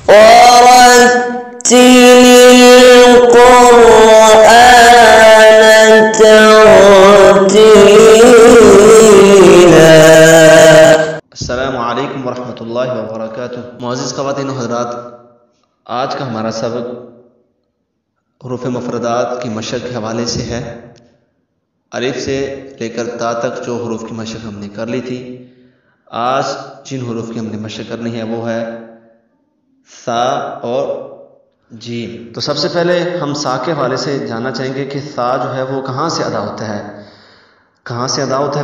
ورتل القرآن ترتیلا۔ السلام علیکم ورحمۃ اللہ وبرکاتہ۔ معزز خواتین و حضرات، آج کا ہمارا سبق حروف مفردات کی مشق کے حوالے سے ہے۔ الف سے لے کر تا تک جو حروف کی مشق ہم نے کر لی تھی، آج جن حروف کی ہم نے مشق کرنی ہے وہ ہے سا اور جیم۔ تو سب سے پہلے ہم سا کے حوالے سے جاننا چاہیں گے کہ سا جو ہے وہ کہاں سے ادا ہوتا ہے،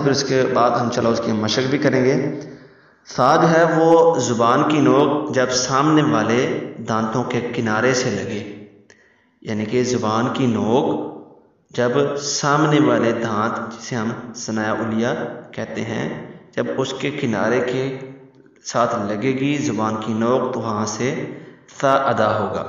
پھر اس کے بعد ہم اس کی مشق بھی کریں گے۔ سا جو ہے وہ زبان کی نوک جب سامنے والے دانتوں کے کنارے سے لگے، یعنی کہ زبان کی نوک جب سامنے والے دانت جسے ہم ثنایا علیہ کہتے ہیں، جب اس کے کنارے کے ساتھ لگے گی زبان کی نوک تو وہاں سے سا ادا ہوگا۔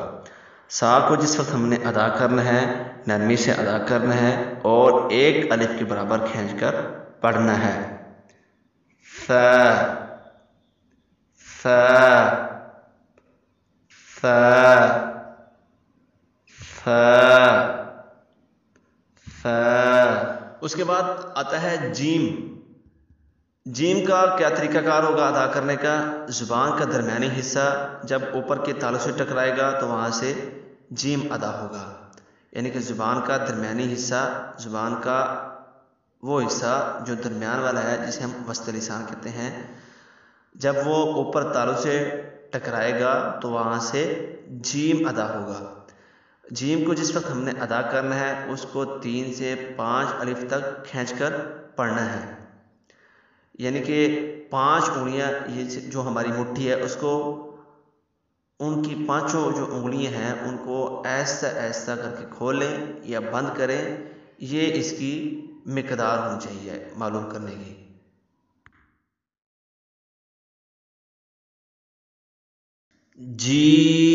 سا کو جس وقت ہم نے ادا کرنا ہے نرمی سے ادا کرنا ہے اور ایک الف کے برابر کھینچ کر پڑھنا ہے۔ سا سا سا سا سا۔ اس کے بعد آتا ہے جیم۔ جیم کا کیا طریقہ کار ہوگا ادا کرنے کا؟ زبان کا درمیانی حصہ جب اوپر کے تالوں سے ٹکرائے گا تو وہاں سے جیم ادا ہوگا، یعنی کہ زبان کا درمیانی حصہ، زبان کا وہ حصہ جو درمیان والا ہے جسے ہم وسط لسان کہتے ہیں، جب وہ اوپر تالوں سے ٹکرائے گا تو وہاں سے جیم ادا ہوگا۔ جیم کو جس وقت ہم نے ادا کرنا ہے اس کو 3 سے 5 الف تک کھینچ کر پڑھنا ہے، یعنی کہ 5 انگلیاں یہ جو ہماری مٹھی ہے اس کو، ان کی 5 جو انگلیاں ہیں ان کو ایسا ایسا کر کے کھولیں یا بند کریں، یہ اس کی مقدار ہونی چاہیے معلوم کرنے کی۔ جیم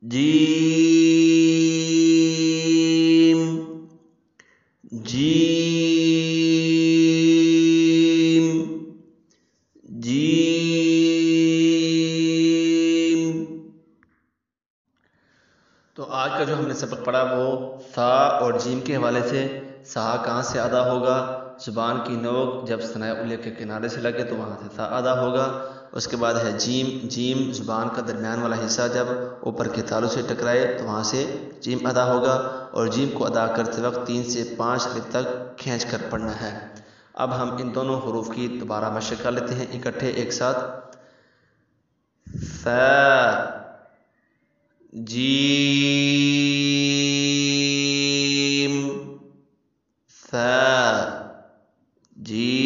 جیم جیم جیم۔ تو آج کا جو ہم نے سبق پڑھا وہ سا اور جیم کے حوالے سے۔ سا کہاں سے ادا ہوگا؟ زبان کی نوک جب ثنایا علیہ کے کنارے سے لگے تو وہاں سے سا ادا ہوگا۔ اس کے بعد ہے جیم۔ جیم زبان کا درمیان والا حصہ جب اوپر کے تالوں سے ٹکرائے تو وہاں سے جیم ادا ہوگا، اور جیم کو ادا کرتے وقت 3 سے 5 الف تک کھینچ کر پڑھنا ہے۔ اب ہم ان دونوں حروف کی دوبارہ مشق کر لیتے ہیں اکٹھے ایک ساتھ۔ سا جیم سا جیم۔